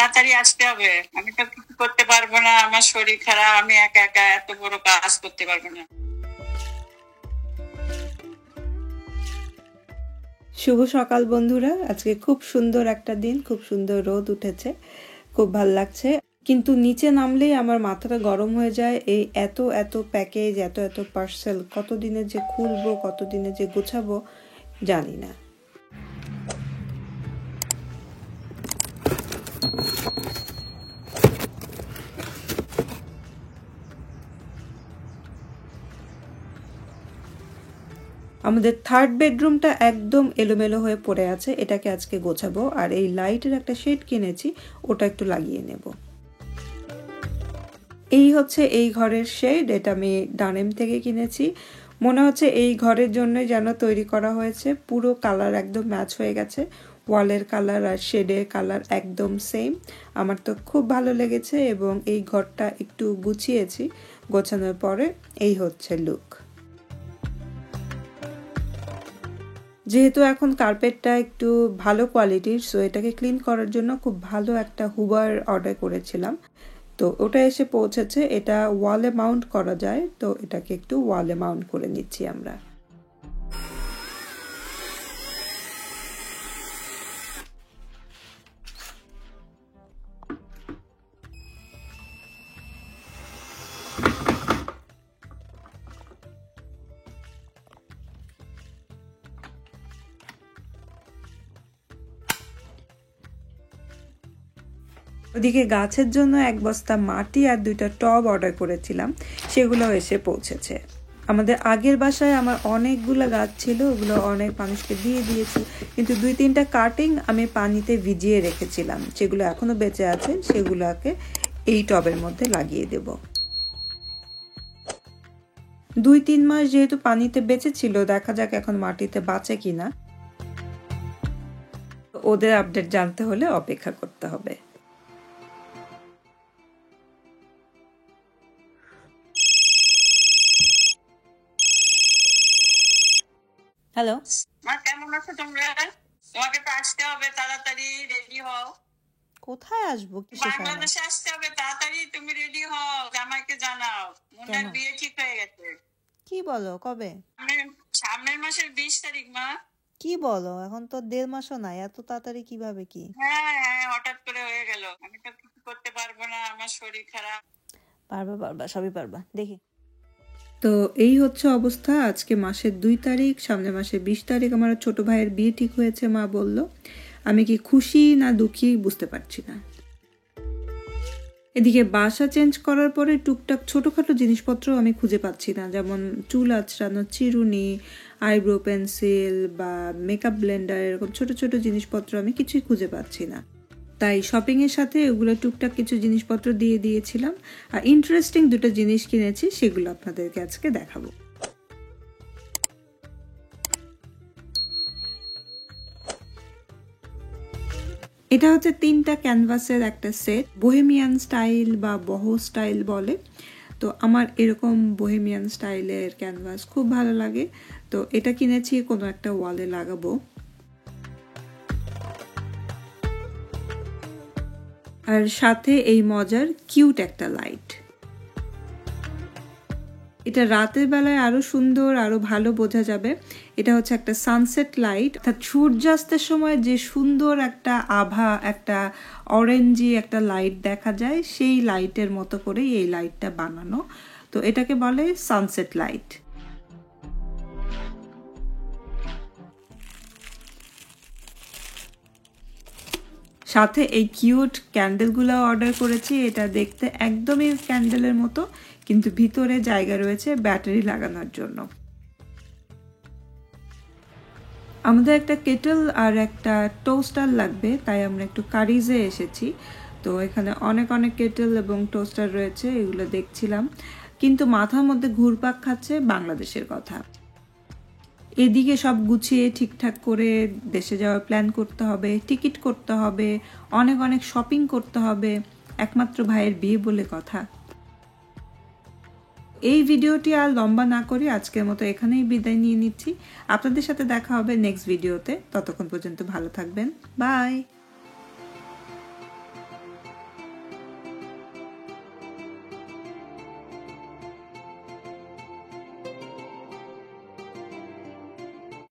তাড়াতাড়ি আসতে হবে, আমি তো কিছু করতে পারবো না, আমার শরীর খারাপ, আমি একা একা এত বড় কাজ করতে পারবো না। শুভ সকাল বন্ধুরা, আজকে খুব সুন্দর একটা দিন, খুব সুন্দর রোদ উঠেছে, খুব ভাল লাগছে। কিন্তু নিচে নামলেই আমার মাথাটা গরম হয়ে যায়। এই এত এত প্যাকেজ, এত এত পার্সেল, কতদিনে যে খুলবো, কতদিনে যে গুছাবো জানি না। আমাদের থার্ড বেডরুমটা একদম এলোমেলো হয়ে পড়ে আছে, এটাকে আজকে গোছাবো। আর এই লাইটের একটা শেড কিনেছি, ওটা একটু লাগিয়ে নেব। এই হচ্ছে এই ঘরের শেড, এটা আমি ডানেম থেকে কিনেছি। মনে হচ্ছে এই ঘরের জন্যই যেন তৈরি করা হয়েছে। পুরো কালার একদম ম্যাচ হয়ে গেছে, ওয়ালের কালার আর শেডের কালার একদম সেম। আমার তো খুব ভালো লেগেছে এবং এই ঘরটা একটু গুছিয়েছি। গোছানোর পরে এই হচ্ছে লুক। যেহেতু এখন কার্পেটটা একটু ভালো কোয়ালিটির, সো এটাকে ক্লিন করার জন্য খুব ভালো একটা হুবার অর্ডার করেছিলাম। তো ওটা এসে পৌঁছেছে। এটা ওয়ালে মাউন্ট করা যায়, তো এটাকে একটু ওয়ালে মাউন্ট করে নিচ্ছি আমরা। ওদিকে গাছের জন্য এক বস্তা মাটি আর 2টা টব অর্ডার করেছিলাম, সেগুলো এসে পৌঁছেছে। আমাদের আগের বাসায় আমার অনেকগুলো গাছ ছিল, ওগুলো অনেক মানুষকে দিয়ে দিয়েছি, কিন্তু 2-3টা কাটিং আমি পানিতে ভিজিয়ে রেখেছিলাম, যেগুলো এখনো বেঁচে আছে, সেগুলোকে এই টবের মধ্যে লাগিয়ে দেব। 2-3 মাস যেহেতু পানিতে বেঁচে ছিল, দেখা যাক এখন মাটিতে বাঁচে কিনা। ওদের আপডেট জানতে হলে অপেক্ষা করতে হবে। হ্যালো মা, কেমন আছো তোমরা? তোমাকে তো আসতে হবে, তাড়াতাড়ি রেডি হও। কোথায় আসবো? বাংলাদেশে আসতে হবে, তাড়াতাড়ি তুমি রেডি হও, জামাইকে জানাও মুন্নার বিয়ে ঠিক হয়ে গেছে। কি বলো? কবে? সামনের মাসের 20 তারিখ মা। কি বলো? এখন তো 1.5 মাসও নাই, এত তাড়াতাড়ি কিভাবে? কি? হ্যাঁ হ্যাঁ, হঠাৎ করে হয়ে গেল, আমি তো কিছু করতে পারবো না, আমার শরীর খারাপ। পারবা, সবই পারবা, দেখি। তো এই হচ্ছে অবস্থা। আজকে মাসের 2 তারিখ, সামনের মাসের 20 তারিখ আমার ছোট ভাইয়ের বিয়ে ঠিক হয়েছে, মা বলল। আমি কি খুশি না দুঃখী বুঝতে পারছি না। এদিকে বাসা চেঞ্জ করার পরে টুকটাক ছোটোখাটো জিনিসপত্র আমি খুঁজে পাচ্ছি না, যেমন চুল আঁচড়ানো চিরুনি, আইব্রো পেন্সিল বা মেকআপ ব্লেন্ডার, এরকম ছোট ছোট জিনিসপত্র আমি কিছুই খুঁজে পাচ্ছি না। তাই শপিংয়ের সাথে ওগুলো টুকটাক কিছু জিনিসপত্র দিয়ে দিয়েছিলাম। আর ইন্টারেস্টিং 2টা জিনিস কিনেছি, সেগুলো আপনাদেরকে আজকে দেখাবো। এটা হচ্ছে 3টা ক্যানভাসের একটা সেট, বোহেমিয়ান স্টাইল বা বহো স্টাইল বলে। তো আমার এরকম বোহেমিয়ান স্টাইলের ক্যানভাস খুব ভালো লাগে, তো এটা কিনেছি কোনো একটা ওয়ালে লাগাবো। আর সাথে এই মজার কিউট একটা লাইট। এটা রাতের বেলায় আরো সুন্দর, আরো ভালো বোঝা যাবে। এটা হচ্ছে একটা সানসেট লাইট, অর্থাৎ সূর্যাস্তের সময় যে সুন্দর একটা আভা, একটা অরেঞ্জি একটা লাইট দেখা যায়, সেই লাইটের মতো করে এই লাইটটা বানানো। তো এটাকে বলে সানসেট লাইট। সাথে এই কিউট ক্যান্ডেলগুলো অর্ডার করেছি। এটা দেখতে একদমই ক্যান্ডেলের মতো, কিন্তু ভিতরে জায়গা রয়েছে ব্যাটারি লাগানোর জন্য। আমাদের একটা কেটল আর একটা টোস্টার লাগবে, তাই আমরা একটু কারিজে এসেছি। তো এখানে অনেক অনেক কেটল এবং টোস্টার রয়েছে, এগুলো দেখছিলাম, কিন্তু মাথার মধ্যে ঘুরপাক খাচ্ছে বাংলাদেশের কথা। এদিকে সব গুছিয়ে ঠিকঠাক করে দেশে যাওয়ার প্ল্যান করতে হবে, টিকিট করতে হবে, অনেক অনেক শপিং করতে হবে, একমাত্র ভাইয়ের বিয়ে বলে কথা। এই ভিডিওটি আর লম্বা না করে আজকের মতো এখানেই বিদায় নিয়ে নিচ্ছি। আপনাদের সাথে দেখা হবে নেক্সট ভিডিওতে, ততক্ষণ পর্যন্ত ভালো থাকবেন, বাই।